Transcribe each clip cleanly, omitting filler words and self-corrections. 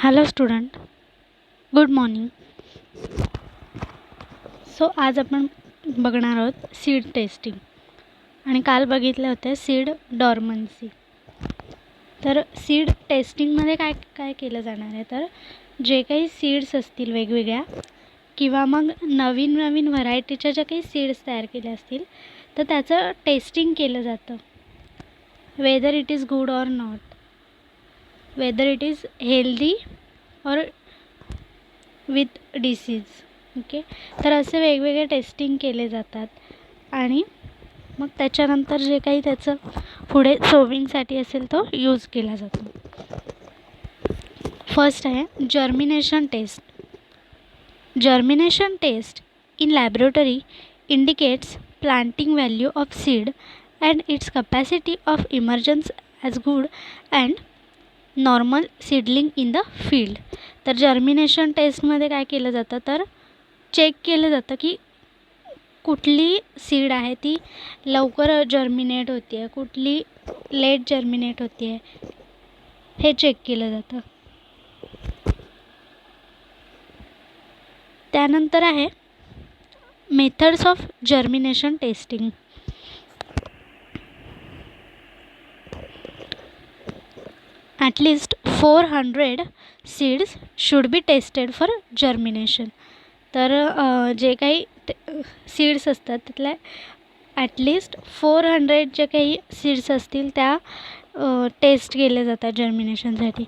Hello student, good morning. So आज आपण बघणार आहोत सीड टेस्टिंग आणि काल बघितले होते सीड डॉर्मन्सी. तर सीड टेस्टिंगमध्ये काय काय केलं जाणार आहे, तर जे काही सीड्स असतील वेगवेगळ्या किंवा मग नवीन नवीन व्हरायटीच्या ज्या काही सीड्स तयार केल्या असतील तर त्याचं टेस्टिंग केलं जातं. Whether it is good or not, whether it is healthy और विथ डिसीज. ओके, तर असे वेगवेगळे टेस्टिंग केले जातात आणि मग त्याच्यानंतर जे काही त्याचं पुढे सोविंगसाठी असेल तो यूज केला जातो. फर्स्ट आहे germination test. Germination test in laboratory indicates planting value of seed and its capacity of emergence as good and normal seedling in the field. तर जर्मिनेशन टेस्टमध्ये काय केलं जातं, तर चेक केलं जातं की कुठली सीड आहे ती लवकर जर्मिनेट होते आहे, कुठली लेट जर्मिनेट होते आहे, हे चेक केलं जातं. त्यानंतर आहे methods of germination testing. At least 400 seeds should be tested for germination. तर जे काही सीड्स असतात त्यातल्या ॲटलिस्ट 400 जे काही सीड्स असतील त्या टेस्ट केले जातात जर्मिनेशनसाठी.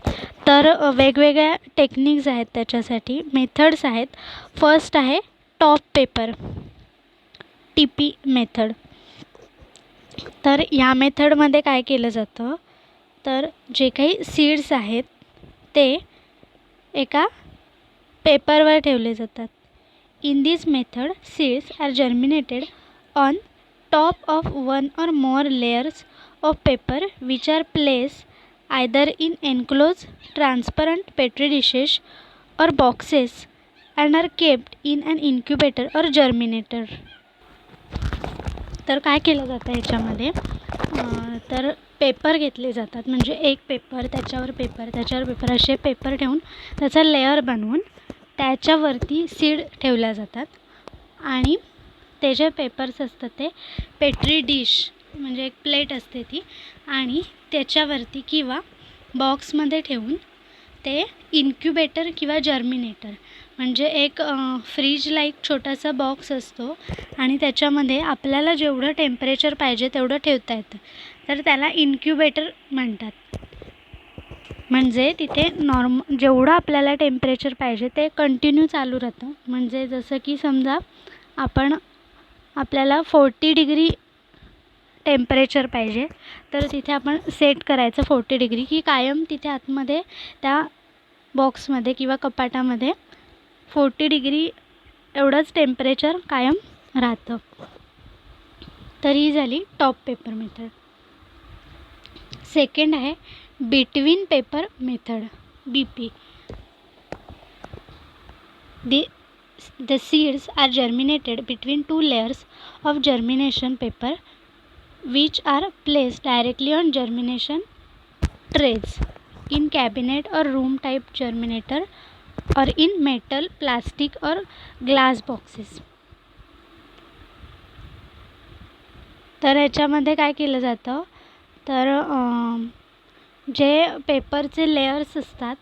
तर वेगवेगळ्या टेक्निक्स आहेत त्याच्यासाठी, मेथड्स आहेत. फर्स्ट आहे टॉप पेपर, TP मेथड. तर या मेथडमध्ये काय केलं जातं, तर जे काही सीड्स आहेत ते एका पेपरवर ठेवले जातात. In this method seeds are germinated on top of one or more layers of paper which are place either in enclose transparent petri dishes or boxes and are kept in an incubator or germinator. तर काय केलं जातं ह्याच्यामध्ये, तर paper घेतले जातात, म्हणजे एक पेपर त्याच्यावर पेपर त्याच्यावर पेपर असे पेपर ठेवून त्याचा लेयर बनवून त्याच्यावरती सीड ठेवल्या जातात आणि ते जे पेपर्स असतात ते पेट्री डिश म्हणजे एक प्लेट असते ती आणि त्याच्यावरती किंवा बॉक्समध्ये ठेवून ते इन्क्युबेटर किंवा जर्मिनेटर म्हणजे एक फ्रीज लाईक छोटासा बॉक्स असतो आणि त्याच्यामध्ये आपल्याला जेवढं टेम्परेचर पाहिजे तेवढं ठेवता येतं, तर त्याला इन्क्युबेटर म्हणतात. म्हणजे तिथे जेवढं आपल्याला टेम्परेचर पाहिजे ते कंटिन्यू चालू राहतं. म्हणजे जसं की समजा आपल्याला 40 डिग्री टेम्परेचर पाहिजे तर तिथे आपण सेट करायचं 40 डिग्री की कायम तिथे आतमध्ये त्या बॉक्समध्ये किंवा कपाटामध्ये 40 डिग्री एवढंच टेम्परेचर कायम राहतं. तर ही झाली टॉप पेपर मेथड. सेकंड आहे between paper method, BP. The seeds are germinated between two layers of germination paper which are placed directly on germination trays in cabinet or room type germinator or in metal, plastic or glass boxes. तर ह्याच्यामध्ये काय केलं जातं, तर जे पेपरचे layers असतात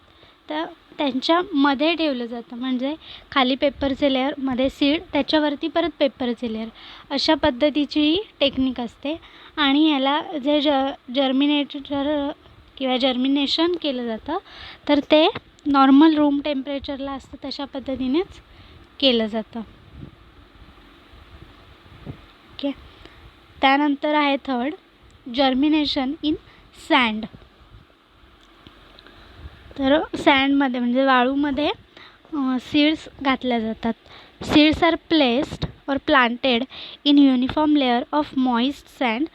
तर त्यांच्यामध्ये ठेवलं जातं. म्हणजे खाली पेपरचे लेयर, मध्ये सीड, त्याच्यावरती परत पेपरचे लेयर, अशा पद्धतीची टेक्निक असते. आणि याला जे जर्मिनेटर किंवा जर्मिनेशन केलं जातं तर ते नॉर्मल रूम टेम्परेचरला असतं तशा पद्धतीनेच केलं जातं. ओके, त्यानंतर आहे थर्ड जर्मिनेशन इन सँड. तर सँडमध्ये म्हणजे वाळूमध्ये सीड्स घातल्या जातात. Seeds are placed or planted in uniform layer of moist sand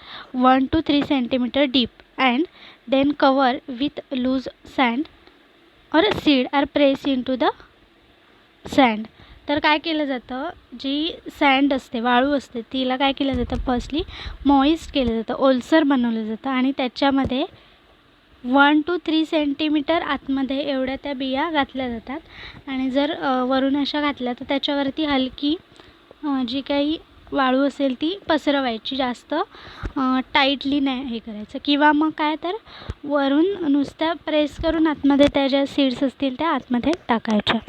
1 to 3 centimeter deep and then cover with loose sand or seed are press into the sand. तर काय केलं जातं, जी sand असते, वाळू असते, तिला काय केलं जातं, फर्स्टली मॉइस्ट केलं जातं, ओलसर बनवलं जातं आणि त्याच्यामध्ये 1 to 3 सेंटीमीटर आतमध्ये एवढ्या त्या बिया घातल्या जातात आणि जर वरून अशा घातल्या तर त्याच्यावरती हलकी जी काही वाळू असेल ती पसरवायची, जास्त टाईटली नाही हे करायचं. किंवा मग काय तर वरून नुसत्या प्रेस करून आतमध्ये त्या ज्या सीड्स असतील त्या आतमध्ये टाकायच्या.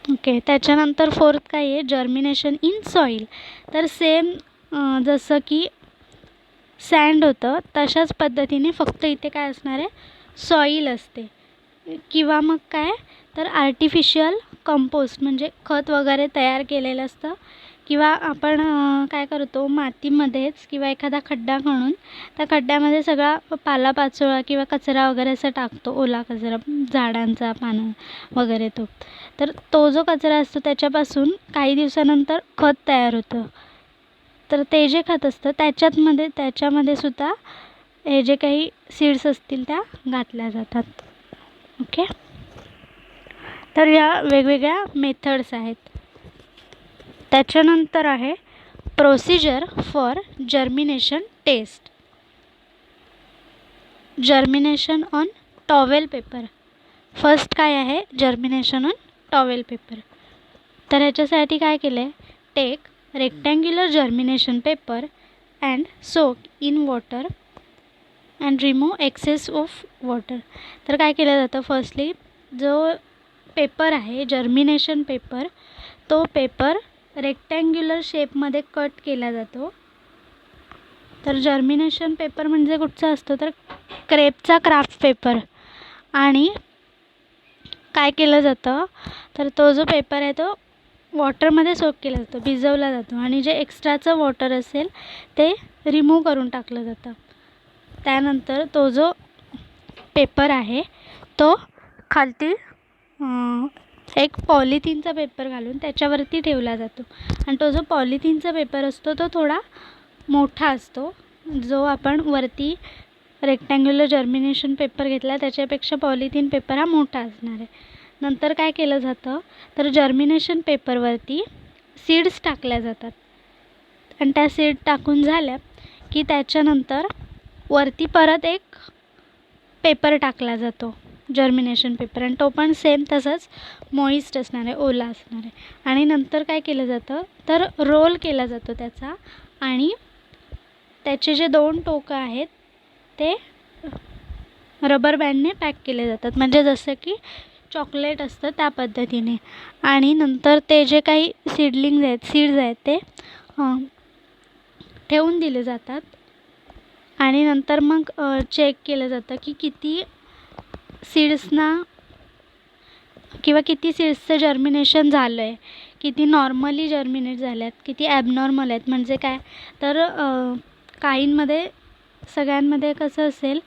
ओके. त्याच्यानंतर फोर्थ काय आहे, जर्मिनेशन इन सॉईल. तर सेम जसं की सँड होतं तशाच पद्धतीने फक्त इथे काय असणार आहे, सॉईल असते. किंवा मग काय तर आर्टिफिशियल कंपोस्ट म्हणजे खत वगैरे तयार केलेलं असतं. किंवा आपण काय करतो, मातीमध्येच किंवा एखादा खड्डा खणून त्या खड्ड्यामध्ये सगळा पालापाचोळा किंवा कचरा वगैरे असं टाकतो, ओला कचरा, झाडांचा, पानं वगैरे तो. तर तो जो कचरा असतो त्याच्यापासून काही दिवसानंतर खत तयार होतं. तर ते जे खत असतं त्याच्यामध्ये सुद्धा हे जे काही सीड्स असतील त्या घातल्या जातात. ओके. तर या वेगवेगळ्या मेथड्स आहेत. त्याच्यानंतर आहे procedure for germination test. Germination on towel paper. First काय आहे, जर्मिनेशन ऑन टॉवेल पेपर. तर ह्याच्यासाठी काय केलं आहे, take rectangular germination paper and soak in water and remove excess of water. तर काय केलं जातं, फर्स्टली जो पेपर आहे जर्मिनेशन पेपर, तो पेपर रेक्टँग्युलर शेपमध्ये कट केला जातो. तर जर्मिनेशन पेपर म्हणजे कुठचा असतो, तर क्रेपचा क्राफ्ट पेपर. आणि काय केलं जातं, तर तो जो पेपर आहे तो वॉटरमध्ये सोक केला जातो, भिजवला जातो आणि जे एक्स्ट्राचं वॉटर असेल ते रिमूव्ह करून टाकलं जातं. त्यानंतर तो जो पेपर आहे तो खालती एक पॉलिथिनचा पेपर घालून त्याच्यावरती ठेवला जातो. आणि तो जो पॉलिथिनचा पेपर असतो तो थोडा मोठा असतो. जो आपण वरती रेक्टँग्युलर जर्मिनेशन पेपर घेतला त्याच्यापेक्षा पॉलिथिन पेपर हा मोठा असणार आहे. नंतर काय केलं जातं, तर जर्मिनेशन पेपरवरती सीड्स टाकल्या जातात. आणि त्या सीड टाकून झाल्या की त्याच्यानंतर वरती परत एक पेपर टाकला जातो, जर्मिनेशन पेपर. आणि तो पण सेम तसंच मॉइस्ट असणार आहे, ओला असणार आहे. आणि नंतर काय केलं जातं, तर रोल केला जातो त्याचा. आणि त्याचे जे 2 टोकं आहेत ते रबर बँडने पॅक केले जातात, म्हणजे जसं की चॉकलेट असतं त्या पद्धतीने. आणि नंतर ते जे काही सीड्स आहेत ते ठेवून दिले जातात. आणि नंतर मग चेक केलं जातं की किती सीड्सना किंवा किती सीड्सचं जर्मिनेशन झालं आहे, किती नॉर्मली जर्मिनेट झाल्यात, किती ॲबनॉर्मल आहेत. म्हणजे काय तर काहींमध्ये सगळ्यांमध्ये कसं असेल,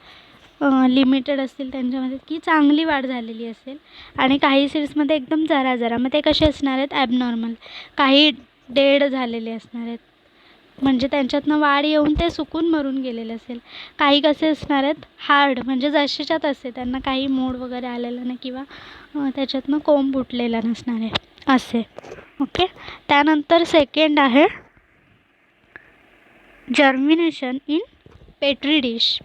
लिमिटेड असतील त्यांच्यामध्ये की चांगली वाढ झालेली असेल. आणि काही सीड्समध्ये एकदम जरा मग ते कसे असणार आहेत, ॲबनॉर्मल. काही डेड झालेले असणार आहेत, म्हणजे त्यांच्यातनं वाढ येऊन ते सुकून मरून गेलेले असेल. काही कसे असणार आहेत, हार्ड, म्हणजे जसेच्या तसे, त्यांना काही मोड वगैरे आलेला नाही किंवा त्याच्यातनं कोंब फुटलेला नसणार आहे असे. ओके. त्यानंतर सेकंड आहे जर्मिनेशन इन पेट्री डिश.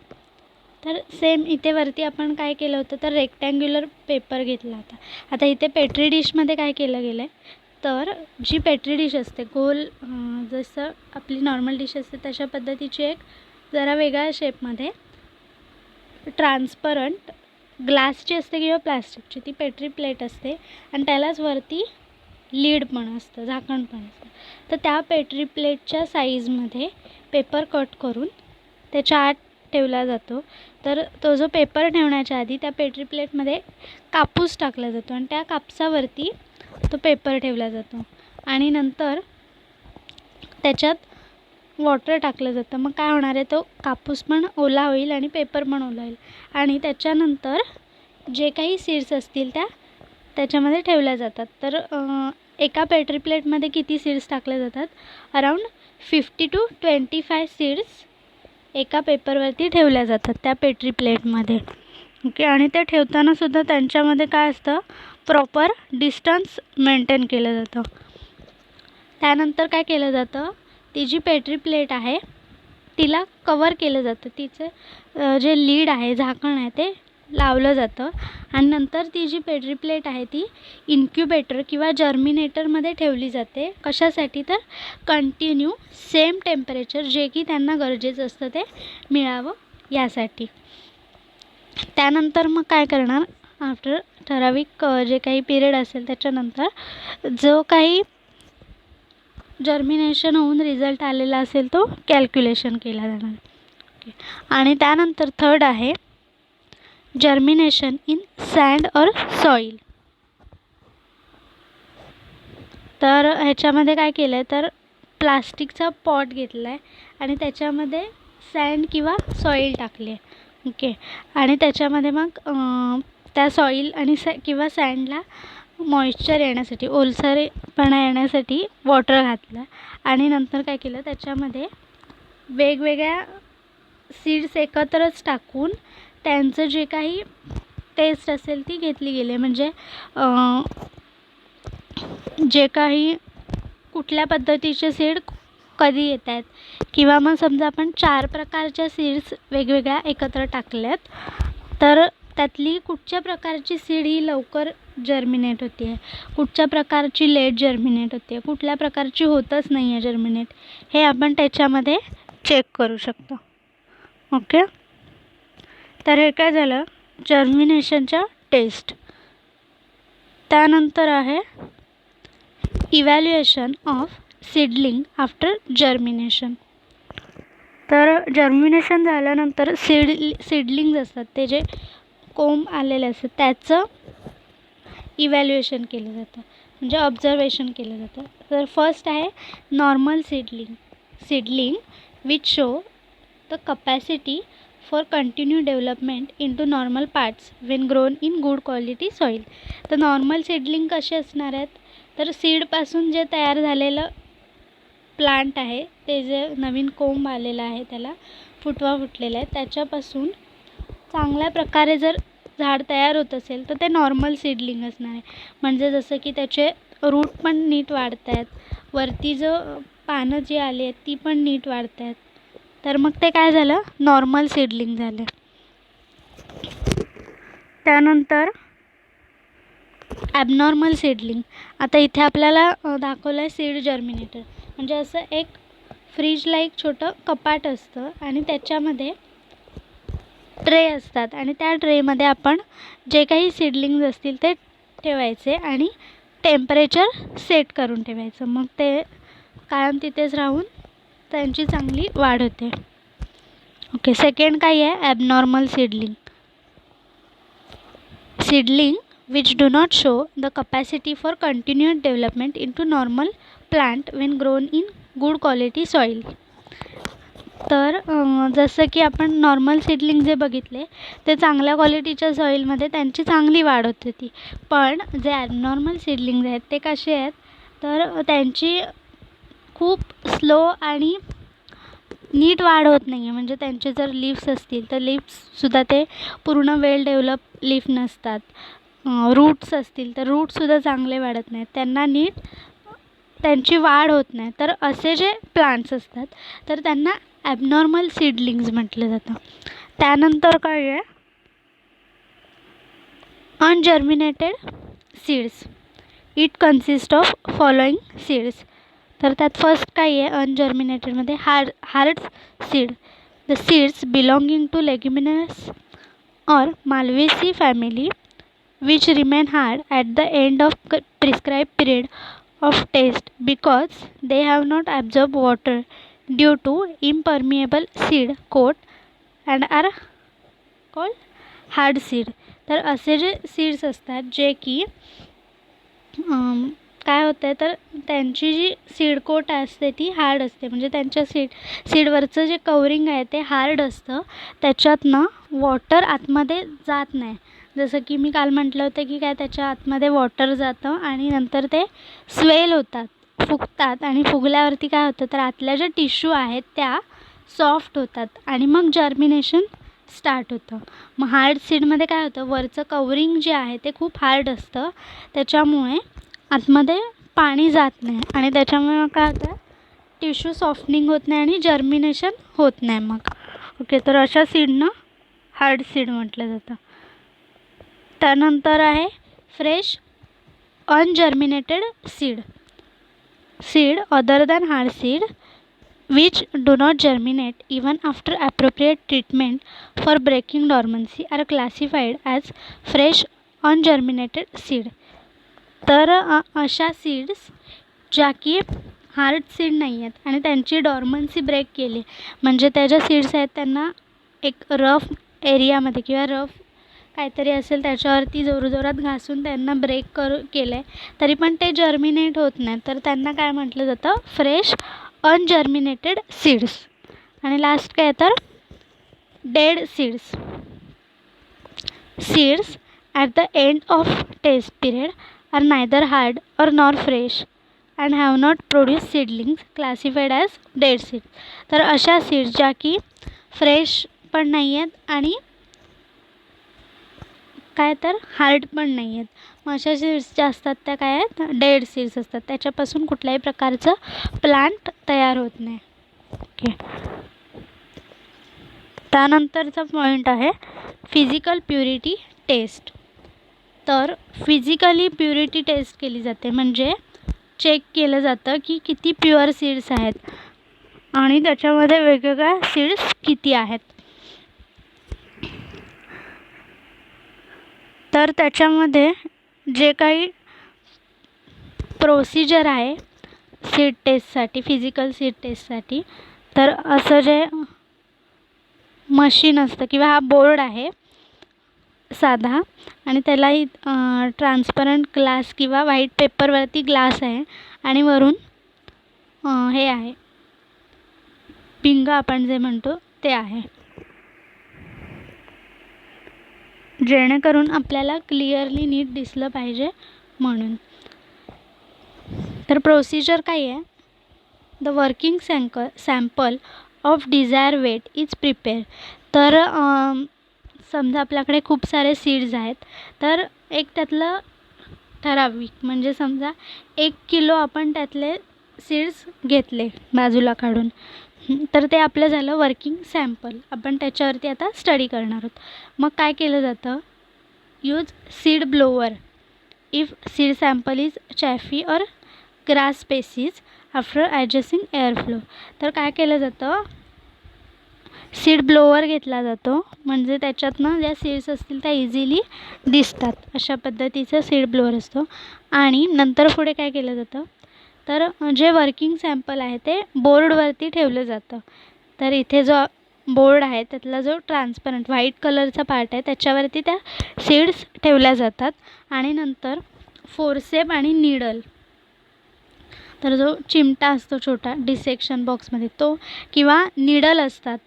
तर सेम इथे वरती आपण काय केलं होतं, तर रेक्टँग्युलर पेपर घेतला होता. आता इथे पेट्री डिशमध्ये काय केलं गेलं आहे, तर जी पेट्री डिश असते गोल, जसं आपली नॉर्मल डिश असते तशा पद्धतीची एक जरा वेगळ्या शेपमध्ये ट्रान्सपरंट ग्लासची असते किंवा प्लास्टिकची ती पेट्री प्लेट असते. आणि त्यालाच वरती लीड पण असतं, झाकण पण असतं. तर त्या पेट्री प्लेटच्या साईजमध्ये पेपर कट करून त्याच्या आत ठेवला जातो. तर तो जो पेपर ठेवण्याच्या आधी त्या पेट्री प्लेटमध्ये कापूस टाकला जातो आणि त्या कापसावरती तो पेपर ठेवला जातो. आणि नंतर त्याच्यात वॉटर टाकलं जातं. मग काय होणार आहे, तो कापूस पण ओला होईल आणि पेपर पण ओला होईल. आणि त्याच्यानंतर जे काही सीड्स असतील त्याच्यामध्ये ठेवल्या जातात. तर एका पेट्री प्लेटमध्ये किती सीड्स टाकले जातात, अराऊंड 50 to 25 सीड्स एका पेपरवरती ठेवल्या जातात त्या पेट्री प्लेटमध्ये. ओके. आणि ते ठेवतानासुद्धा त्यांच्यामध्ये काय असतं, प्रॉपर डिस्टन्स मेंटेन केलं जातं. त्यानंतर काय केलं जातं, ती जी पेट्री प्लेट आहे तिला कवर केलं जातं. तिचं जे लीड आहे, झाकण आहे, ते लावलं जातं आणि नंतर ती जी पेट्री प्लेट आहे ती इन्क्युबेटर किंवा जर्मिनेटरमध्ये ठेवली जाते. कशासाठी? तर कंटिन्यू सेम टेम्परेचर जे की त्यांना गरजेचं असतं ते मिळावं यासाठी. त्यानंतर मग काय करणार, आफ्टर ठराविक जे काही पिरियड असेल त्याच्यानंतर जो काही जर्मिनेशन होऊन रिझल्ट आलेला असेल तो कॅल्क्युलेशन केला जाणार. ओके. आणि त्यानंतर थर्ड आहे जर्मिनेशन इन सँड और सॉईल. तर ह्याच्यामध्ये काय केलं आहे, तर प्लास्टिकचा पॉट घेतला आहे आणि त्याच्यामध्ये सँड किंवा सॉईल टाकली आहे. ओके. आणि त्याच्यामध्ये मग त्या सॉईल आणि किंवा सँडला मॉइश्चर येण्यासाठी, ओलसरपणा येण्यासाठी वॉटर घातलं आणि नंतर काय केलं, त्याच्यामध्ये वेगवेगळ्या सीड्स एकत्रच टाकून त्यांचं जे काही टेस्ट असेल ती घेतली गेली. म्हणजे जे काही कुठल्या पद्धतीचे सीड कधी येत आहेत किंवा मग समजा आपण 4 प्रकारच्या सीड्स वेगवेगळ्या एकत्र टाकल्यात, तर त्यातली कुठच्या प्रकारची सीड ही लवकर जर्मिनेट होते आहे, कुठच्या प्रकारची लेट जर्मिनेट होते आहे, कुठल्या प्रकारची होतच नाही आहे जर्मिनेट, हे आपण त्याच्यामध्ये चेक करू शकतो. ओके. तर हे काय झालं, जर्मिनेशनच्या टेस्ट. त्यानंतर आहे evaluation of seedling after germination. तर जर्मिनेशन झाल्यानंतर सीडलिंग्ज असतात, ते जे कोंब आलेले असतात त्याचं इव्हॅल्युएशन केलं जातं, म्हणजे ऑब्झर्वेशन केलं जातं. तर फर्स्ट आहे normal seedling which show the capacity for continue development into normal parts Wien grown in good quality soil. तर नॉर्मल सीडलिंग कसे असणार आहेत, तर सीडपासून जे तयार झालेलं प्लांट आहे, ते जे नवीन कोंब आलेलं आहे, त्याला फुटवा फुटलेला आहे, त्याच्यापासून चांगल्या प्रकारे जर झाड तयार होत असेल तर ते नॉर्मल सीडलिंग असणार आहे. म्हणजे जसं की त्याचे रूट पण नीट वाढत आहेत, वरती जो पानं जी आली आहेत ती पण नीट वाढत आहेत, तर मग ते काय झालं, नॉर्मल सीडलिंग झालं. त्यानंतर ॲबनॉर्मल सीडलिंग. आता इथे आपल्याला दाखवलं आहे सीड जर्मिनेटर. म्हणजे असं एक फ्रीज लाईक छोटं कपाट असतं आणि त्याच्यामध्ये ट्रे असतात आणि त्या ट्रेमध्ये आपण जे काही सीडलिंग्ज असतील ते ठेवायचे आणि टेम्परेचर सेट करून ठेवायचं. मग ते कायम तिथेच राहून त्यांची चांगली वाढ होते. ओके. सेकंड काय आहे, abnormal seedling which do not show the capacity for continued development into normal plant when grown in good quality soil. तर जसं की आपण नॉर्मल सीडलिंग जे बघितले ते चांगल्या क्वालिटीच्या सॉईलमध्ये त्यांची चांगली वाढ होत होती. पण जे ॲबनॉर्मल सीडलिंग्ज आहेत ते कसे आहेत, तर त्यांची खूप स्लो आणि नीट वाढ होत नाही आहे. म्हणजे त्यांचे जर लीव्स असतील तर लीव्ससुद्धा ते पूर्ण वेल डेव्हलप लीफ नसतात. रूट्स असतील तर रूटसुद्धा चांगले वाढत नाहीत, त्यांना नीट त्यांची वाढ होत नाही. तर असे जे प्लांट्स असतात तर त्यांना ॲबनॉर्मल सीडलिंग्ज म्हटलं जातं. त्यानंतर काय आहे, ungerminated seeds. It consist of following seeds. तर त्यात फर्स्ट काय आहे अनजर्मिनेटेडमध्ये, hard seed. The seeds belonging to leguminous or Malvaceae family which remain hard at the end of prescribed period of test because they have not absorbed water due to impermeable seed coat and are called hard seed. तर असे जे seeds असतात जे की काय होतं आहे, तर त्यांची जी सीड कोट असते ती हार्ड असते. म्हणजे त्यांच्या सीडवरचं जे कवरिंग आहे ते हार्ड असतं, त्याच्यातनं वॉटर आतमध्ये जात नाही. जसं की मी काल म्हटलं होतं की काय त्याच्या आतमध्ये वॉटर जातं आणि नंतर ते स्वेल होतात, फुगतात आणि फुगल्यावरती काय होतं, तर आतल्या ज्या टिश्यू आहेत त्या सॉफ्ट होतात आणि मग जर्मिनेशन स्टार्ट होतं. मग हार्ड सीडमध्ये काय होतं, वरचं कवरिंग जे आहे ते खूप हार्ड असतं, त्याच्यामुळे आतमध्ये पाणी जात नाही आणि त्याच्यामुळे काय होतं, टिश्यू सॉफ्टनिंग होत नाही आणि जर्मिनेशन होत नाही मग. ओके, तर अशा सीडनं हार्ड सीड म्हटलं जातं. त्यानंतर आहे fresh ungerminated seed. Seed other than hard seed which do not germinate even after appropriate treatment for breaking dormancy are classified as fresh ungerminated seed. तर अशा सीड्स ज्या की हार्ड सीड नाही आहेत आणि त्यांची डॉर्मन्सी ब्रेक केली, म्हणजे त्या ज्या सीड्स आहेत त्यांना एक रफ एरियामध्ये किंवा रफ काहीतरी असेल त्याच्यावरती जोरजोरात घासून त्यांना ब्रेक केलं आहे, तरी पण ते जर्मिनेट होत नाही, तर त्यांना काय म्हटलं जातं? Fresh ungerminated seeds. आणि लास्ट काय तर dead seeds. Seeds at the end of test period are neither hard or nor fresh and have not produce seedlings classified as dead seed. तर अशा सीड्स ज्या की फ्रेश पण नाही आहेत आणि काय तर हार्ड पण नाही आहेत, मग अशा सीड्स ज्या असतात त्या काय आहेत? डेड सीड्स असतात. त्याच्यापासून कुठल्याही प्रकारचं प्लांट तयार होत नाही. ओके, त्यानंतरचा पॉईंट आहे फिजिकल प्युरिटी टेस्ट. तर फिजिकली प्युरिटी टेस्ट केली जाते, म्हणजे चेक केलं जातं की किती प्युअर सीड्स आहेत आणि त्याच्यामध्ये वेगवेगळ्या सीड्स किती आहेत. तर त्याच्यामध्ये जे काही प्रोसिजर आहे सीड टेस्टसाठी, फिजिकल सीड टेस्टसाठी, तर असं जे मशीन असतं किंवा हा बोर्ड आहे साधा आणि त्यालाही ट्रान्सपरंट ग्लास किंवा व्हाईट पेपरवरती ग्लास आहे आणि वरून हे आहे पिंग आपण जे म्हणतो ते आहे, जेणेकरून आपल्याला क्लिअरली नीट दिसलं पाहिजे म्हणून. तर प्रोसिजर काय आहे? The working sample of desire weight is prepare. तर समजा आपल्याकडे खूप सारे सीड्स आहेत, तर एक त्यातलं ठराविक म्हणजे समजा 1 किलो आपण त्यातले सीड्स घेतले बाजूला काढून, तर ते आपलं झालं वर्किंग सॅम्पल. आपण त्याच्यावरती आता स्टडी करणार आहोत. मग काय केलं जातं? Use seed blower if seed sample is chaffy or grass species after adjusting air flow. तर काय केलं जातं? सीड ब्लोअर घेतला जातो, म्हणजे त्याच्यातनं ज्या सीड्स असतील त्या इझिली दिसतात, अशा पद्धतीचा सीड ब्लोअर असतो. आणि नंतर पुढे काय केलं जातं? तर जे वर्किंग सॅम्पल आहे ते बोर्डवरती ठेवलं जातं. तर इथे जो बोर्ड आहे त्यातला जो ट्रान्सपरंट व्हाईट कलरचा पार्ट आहे त्याच्यावरती त्या सीड्स ठेवल्या जातात आणि नंतर फोर्सेप आणि नीडल, तर जो चिमटा असतो छोटा डिसेक्शन बॉक्समध्ये तो, किंवा नीडल असतात,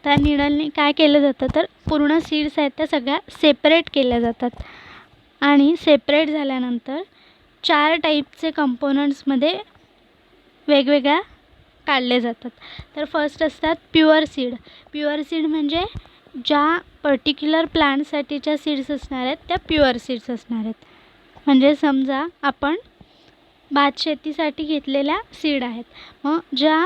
त्या नीडलने काय केलं जातं? तर पूर्ण सीड्स आहेत त्या सगळ्या सेपरेट केल्या जातात आणि सेपरेट झाल्यानंतर 4 टाईपचे कंपोनंट्समध्ये वेगवेगळ्या काढले जातात. तर फर्स्ट असतात प्युअर सीड. प्युअर सीड म्हणजे ज्या पर्टिक्युलर प्लांटसाठीच्या सीड्स असणार आहेत त्या प्युअर सीड्स असणार आहेत. म्हणजे समजा आपण भात शेतीसाठी घेतलेल्या सीड आहेत, मग ज्या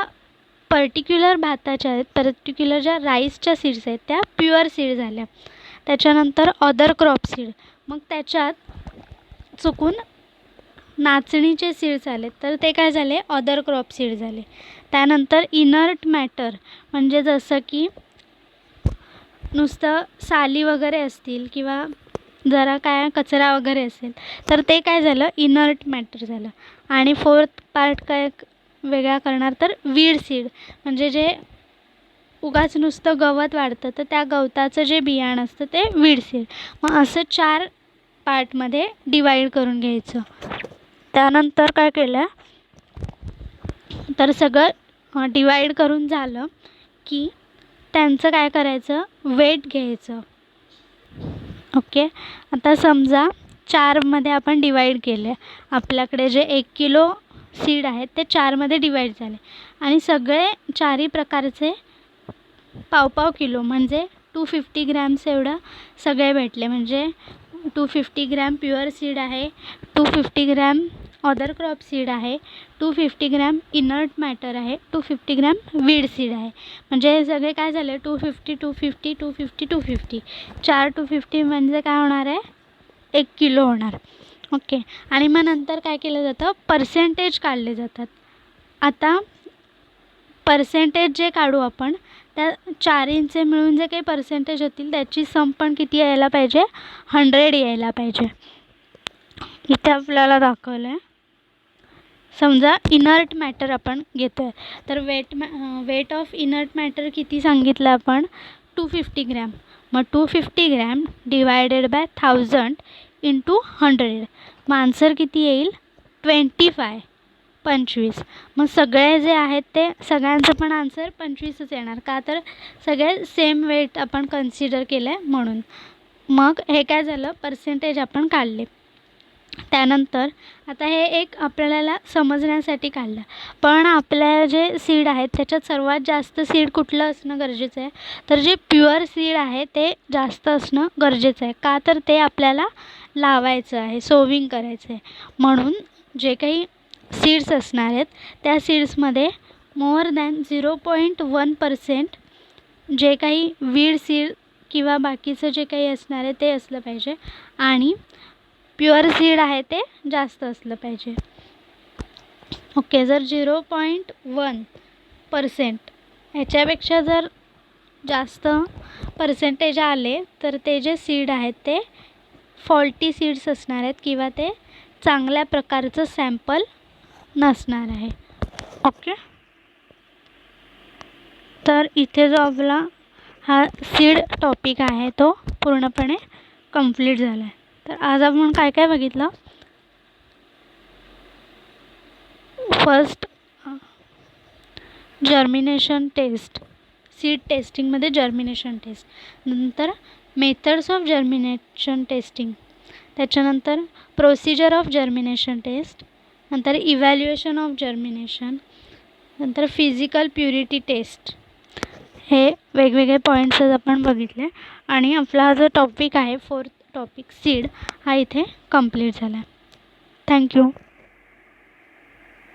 पर्टिक्युलर भाताच्या आहेत, पर्टिक्युलर ज्या राईसच्या सीड्स आहेत त्या प्युअर सीड झाल्या. त्याच्यानंतर अदर क्रॉप सीड, मग त्याच्यात चुकून नाचणीचे सीड्स आले तर ते काय झाले? अदर क्रॉप सीड झाले. त्यानंतर इनर्ट मॅटर म्हणजे जसं की नुसतं साली वगैरे असतील किंवा जरा काय कचरा वगैरे असेल तर ते काय झालं? इनर्ट मॅटर झालं. आणि फोर्थ पार्ट काय वेगळा करणार? तर वीड सीड म्हणजे जे उगाच नुसतं गवत वाढतं तर त्या गवताचं जे बियाणं असतं ते वीड सीड. मग असं 4 पार्टमध्ये डिवाईड करून घ्यायचं. त्यानंतर काय केलं? तर सगळं डिवाईड करून झालं की त्यांचं काय करायचं? वेट घ्यायचं. ओके, आता समजा 4मध्ये आपण डिवाईड केले, आपल्याकडे जे 1 किलो सीड आहेत ते 4मध्ये डिवाईड झाले आणि सगळे 4ही प्रकारचे पाव किलो म्हणजे 250 ग्रॅम्स एवढं सगळे भेटले. म्हणजे 250 ग्रॅम प्युअर सीड आहे, 250 ग्रॅम अदर क्रॉप सीड आहे, 250 ग्रॅम इनर्ट मॅटर आहे, 250 ग्रॅम वीड सीड आहे. म्हणजे हे सगळे काय झाले 250 250 250 250 4 250 म्हणजे काय होणार आहे 1 किलो होणार. ओके. आणि मग नंतर काय केलं जातं पर्सेंटेज काढले जातात. आता पर्सेंटेज जे काढू आपण त्या चारींचे मिळून जे काही पर्सेंटेज होतील त्याची सम पण किती यायला पाहिजे 100 यायला पाहिजे. इथे आपल्याला दाखवलं आहे. समजा इनर्ट मॅटर आपण घेतो आहे तर वेट ऑफ इनर्ट मॅटर किती सांगितलं आपण 250 ग्रॅम. मग 250 ग्रॅम डिवायडेड बाय 1000 इंटू 100. मग आन्सर किती येईल 25. मग सगळे जे आहेत ते सगळ्यांचं पण आन्सर 25च येणार का तर सगळे सेम वेट आपण कन्सिडर केलं आहे म्हणून. मग हे काय झालं पर्सेंटेज आपण काढले. त्यानंतर आता हे एक आपल्याला समजण्यासाठी काढलं. पण आपल्या जे सीड आहेत त्याच्यात सर्वात जास्त सीड कुठलं असणं गरजेचं आहे तर जे प्युअर सीड आहे ते जास्त असणं गरजेचं आहे का तर ते आपल्याला लावायचं आहे सोविंग करायचं आहे. म्हणून जे काही सीड्स असणार आहेत त्या सीड्समध्ये मोर दॅन 0.1% जे काही वीड सीड किंवा बाकीचं जे काही असणार आहे ते असलं पाहिजे आणि प्युअर सीड आहे ते जास्त असलं पाहिजे. ओके. जर 0.1% ह्याच्यापेक्षा जर जास्त पर्सेंटेज आले तर ते जे सीड आहेत ते फॉल्टी सीड्स असणार आहेत किंवा ते चांगल्या प्रकारचं सॅम्पल नसणार आहे. ओके. तर इथे जो आपला हा सीड टॉपिक आहे तो पूर्णपणे कंप्लीट झाला आहे. तर आज आपण काय काय बघितलं. फर्स्ट जर्मिनेशन टेस्ट सीड टेस्टिंगमध्ये जर्मिनेशन टेस्ट. नंतर मेथड्स ऑफ जर्मिनेशन टेस्टिंग. त्याच्यानंतर प्रोसिजर ऑफ जर्मिनेशन टेस्ट. नंतर इव्हॅल्युएशन ऑफ जर्मिनेशन. नंतर फिजिकल प्युरिटी टेस्ट. हे वेगवेगळे पॉईंट्स आपण बघितले आणि आपला हा जो टॉपिक आहे फोर्थ टॉपिक सीड हा इथे कंप्लीट झाला आहे. थँक्यू.